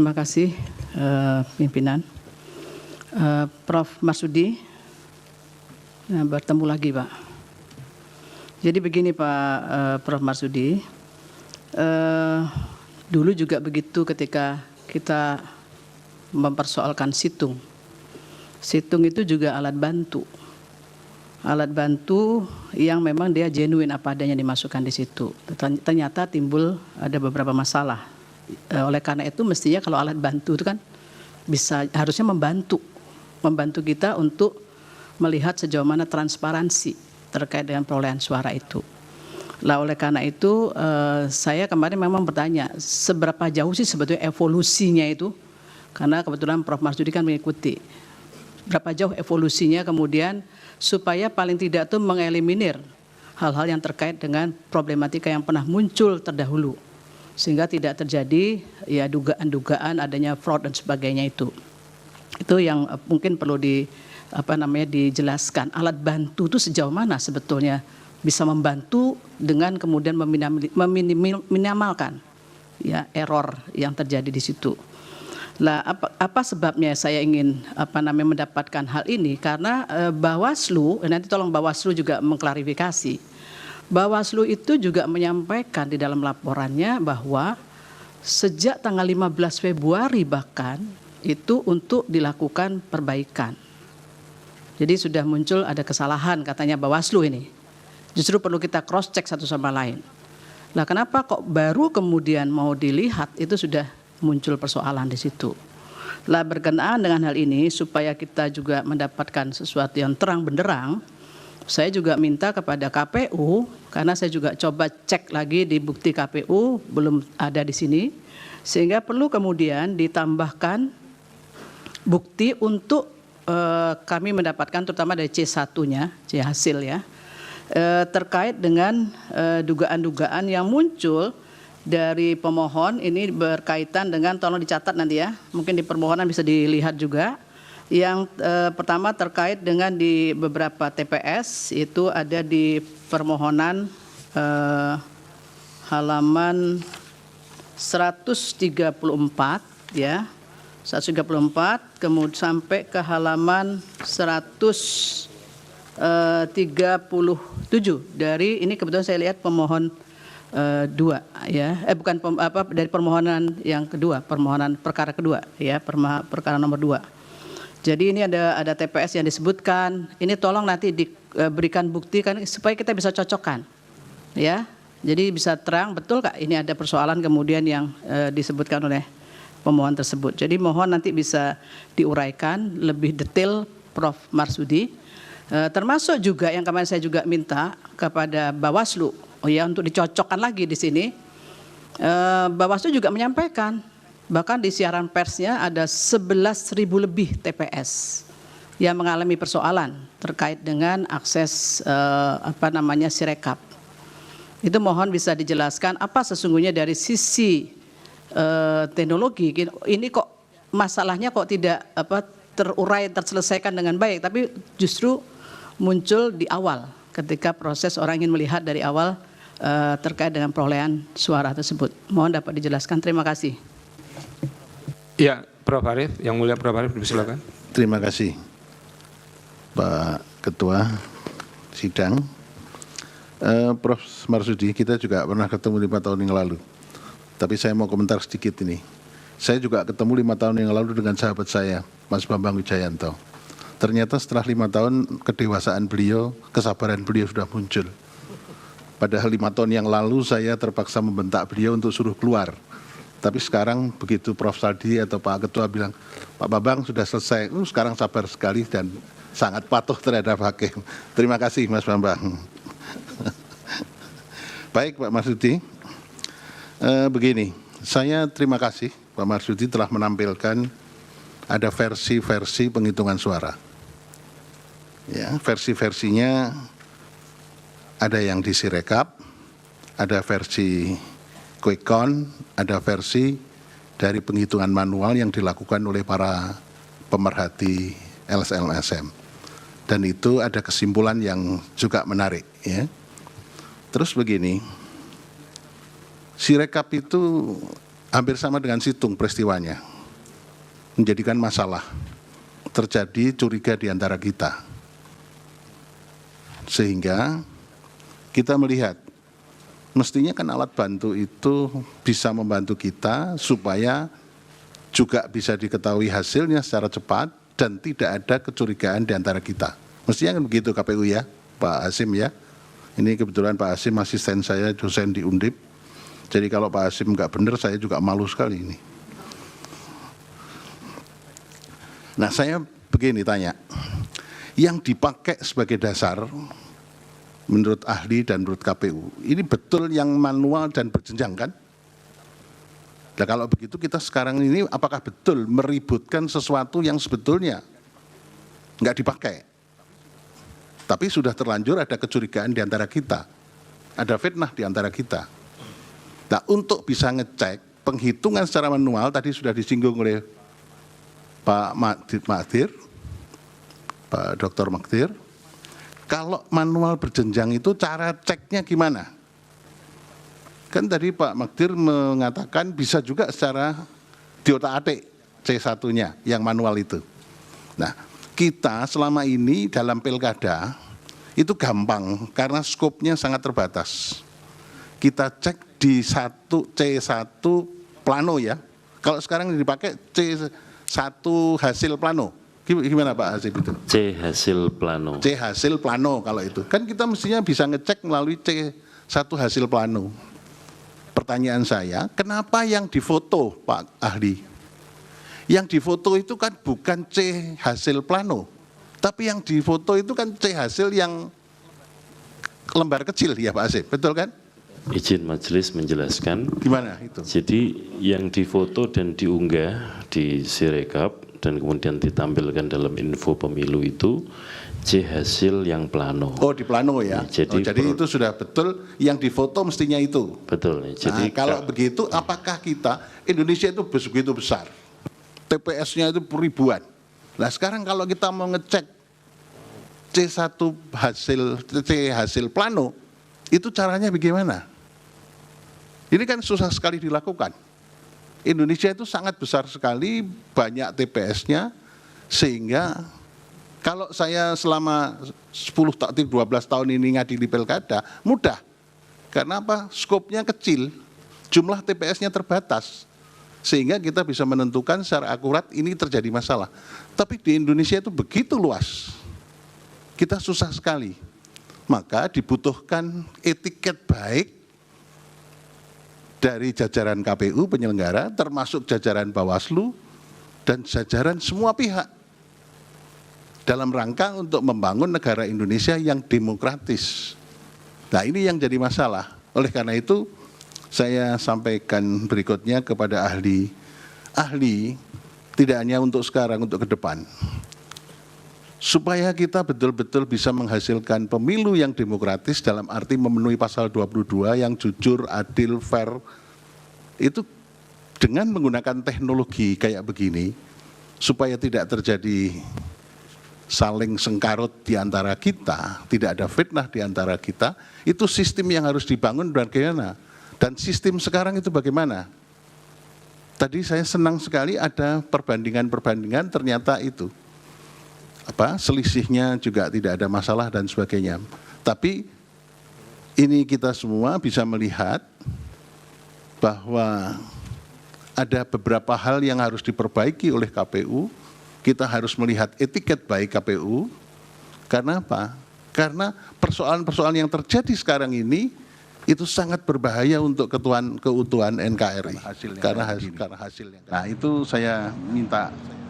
Terima kasih pimpinan. Prof. Marsudi, bertemu lagi Pak. Jadi begini Pak Prof. Marsudi, dulu juga begitu ketika kita mempersoalkan situng. Situng itu juga alat bantu. Alat bantu yang memang dia genuine apa adanya dimasukkan di situ. Ternyata timbul ada beberapa masalah. Oleh karena itu mestinya kalau alat bantu itu kan harusnya membantu kita untuk melihat sejauh mana transparansi terkait dengan perolehan suara itu. Lah oleh karena itu saya kemarin memang bertanya seberapa jauh sih sebetulnya evolusinya itu, karena kebetulan Prof. Marsudi kan mengikuti. Berapa jauh evolusinya kemudian supaya paling tidak itu mengeliminir hal-hal yang terkait dengan problematika yang pernah muncul terdahulu sehingga tidak terjadi ya dugaan-dugaan adanya fraud dan sebagainya itu. Itu yang mungkin perlu dijelaskan. Alat bantu itu sejauh mana sebetulnya bisa membantu dengan kemudian meminimalkan ya error yang terjadi di situ. Lah apa sebabnya saya ingin mendapatkan hal ini, karena Bawaslu, nanti tolong Bawaslu juga mengklarifikasi. Bawaslu itu juga menyampaikan di dalam laporannya bahwa sejak tanggal 15 Februari bahkan itu untuk dilakukan perbaikan. Jadi sudah muncul ada kesalahan katanya Bawaslu ini. Justru perlu kita cross check satu sama lain. Nah, kenapa kok baru kemudian mau dilihat itu sudah muncul persoalan di situ. Lah berkenaan dengan hal ini supaya kita juga mendapatkan sesuatu yang terang benderang, saya juga minta kepada KPU, karena saya juga coba cek lagi di bukti KPU belum ada di sini, sehingga perlu kemudian ditambahkan bukti untuk kami mendapatkan terutama dari C1-nya, C hasil ya, terkait dengan dugaan-dugaan yang muncul dari pemohon. Ini berkaitan dengan, tolong dicatat nanti ya, mungkin di permohonan bisa dilihat juga. Yang pertama terkait dengan di beberapa TPS itu ada di permohonan halaman 134 ya, 134 kemudian sampai ke halaman 137 dari ini kebetulan saya lihat pemohon dua ya, dari permohonan yang kedua, permohonan perkara kedua ya, perkara nomor 2. Jadi ini ada TPS yang disebutkan. Ini tolong nanti diberikan bukti kan supaya kita bisa cocokkan ya. Jadi bisa terang betul Kak ini ada persoalan kemudian yang disebutkan oleh pemohon tersebut. Jadi mohon nanti bisa diuraikan lebih detail Prof. Marsudi. Termasuk juga yang kemarin saya juga minta kepada Bawaslu untuk dicocokkan lagi di sini. Bawaslu juga menyampaikan bahkan di siaran persnya ada 11.000 lebih TPS yang mengalami persoalan terkait dengan akses Sirekap. Itu mohon bisa dijelaskan apa sesungguhnya dari sisi teknologi ini kok masalahnya kok tidak terurai terselesaikan dengan baik, tapi justru muncul di awal ketika proses orang ingin melihat dari awal terkait dengan perolehan suara tersebut. Mohon dapat dijelaskan. Terima kasih. Ya, Prof. Arief, yang mulia Prof. Arief, silakan. Terima kasih, Pak Ketua Sidang. Prof. Marsudi, kita juga pernah ketemu 5 tahun yang lalu. Tapi saya mau komentar sedikit ini. Saya juga ketemu 5 tahun yang lalu dengan sahabat saya, Mas Bambang Wijayanto. Ternyata setelah 5 tahun kedewasaan beliau, kesabaran beliau sudah muncul. Padahal 5 tahun yang lalu saya terpaksa membentak beliau untuk suruh keluar. Tapi sekarang begitu Prof. Saldi atau Pak Ketua bilang, Pak Bambang sudah selesai, sekarang sabar sekali dan sangat patuh terhadap hakim. Terima kasih Mas Bambang. Baik Pak Marsudi, begini, saya terima kasih Pak Marsudi telah menampilkan ada versi-versi penghitungan suara. Ya, versi-versinya ada yang di Sirekap, ada versi quick count, ada versi dari penghitungan manual yang dilakukan oleh para pemerhati LSM. Dan itu ada kesimpulan yang juga menarik ya. Terus begini, Sirekap itu hampir sama dengan Situng peristiwanya, menjadikan masalah, terjadi curiga di antara kita. Sehingga kita melihat, mestinya kan alat bantu itu bisa membantu kita supaya juga bisa diketahui hasilnya secara cepat dan tidak ada kecurigaan di antara kita. Mestinya kan begitu KPU ya, Pak Hasim ya. Ini kebetulan Pak Hasim asisten saya, dosen di Undip. Jadi kalau Pak Hasim nggak benar, saya juga malu sekali ini. Nah, saya begini tanya, yang dipakai sebagai dasar menurut ahli dan menurut KPU, ini betul yang manual dan berjenjang kan? Nah, kalau begitu kita sekarang ini apakah betul meributkan sesuatu yang sebetulnya nggak dipakai? Tapi sudah terlanjur ada kecurigaan di antara kita, ada fitnah di antara kita. Nah, untuk bisa ngecek penghitungan secara manual, tadi sudah disinggung oleh Pak Magdir, Pak Dr. Magdir, kalau manual berjenjang itu cara ceknya gimana? Kan tadi Pak Magdir mengatakan bisa juga secara diotak-atik C1-nya yang manual itu. Nah, kita selama ini dalam pilkada itu gampang karena skopnya sangat terbatas. Kita cek di C1 plano ya. Kalau sekarang dipakai C1 hasil plano. Gimana Pak Hasim itu? C hasil plano. C hasil plano kalau itu. Kan kita mestinya bisa ngecek melalui C1 hasil plano. Pertanyaan saya, kenapa yang difoto Pak Ahli? Yang difoto itu kan bukan C hasil plano. Tapi yang difoto itu kan C hasil yang lembar kecil ya Pak Hasim, betul kan? Izin majelis menjelaskan. Gimana itu? Jadi yang difoto dan diunggah di Sirekap dan kemudian ditampilkan dalam info pemilu itu C hasil yang plano. Oh di plano ya. Jadi, jadi itu sudah betul yang difoto mestinya itu. Betul. Jadi nah, kalau begitu apakah kita Indonesia itu begitu besar? TPS-nya itu ribuan. Nah sekarang kalau kita mau ngecek C1 hasil plano, itu caranya bagaimana? Ini kan susah sekali dilakukan. Indonesia itu sangat besar sekali, banyak TPS-nya, sehingga kalau saya selama 12 tahun ini ngadili pilkada, mudah. Karena apa? Skopnya kecil, jumlah TPS-nya terbatas. Sehingga kita bisa menentukan secara akurat ini terjadi masalah. Tapi di Indonesia itu begitu luas, kita susah sekali. Maka dibutuhkan etiket baik dari jajaran KPU penyelenggara, termasuk jajaran Bawaslu, dan jajaran semua pihak. Dalam rangka untuk membangun negara Indonesia yang demokratis. Nah ini yang jadi masalah. Oleh karena itu, saya sampaikan berikutnya kepada ahli. Ahli tidak hanya untuk sekarang, untuk ke depan. Supaya kita betul-betul bisa menghasilkan pemilu yang demokratis dalam arti memenuhi pasal 22 yang jujur, adil, fair. Itu dengan menggunakan teknologi kayak begini, supaya tidak terjadi saling sengkarut di antara kita, tidak ada fitnah di antara kita, itu sistem yang harus dibangun bagaimana? Dan sistem sekarang itu bagaimana? Tadi saya senang sekali ada perbandingan-perbandingan, ternyata itu selisihnya juga tidak ada masalah dan sebagainya. Tapi ini kita semua bisa melihat bahwa ada beberapa hal yang harus diperbaiki oleh KPU. Kita harus melihat etiket baik KPU. Karena apa? Karena persoalan-persoalan yang terjadi sekarang ini itu sangat berbahaya untuk keutuhan NKRI. Karena hasilnya. Nah itu saya minta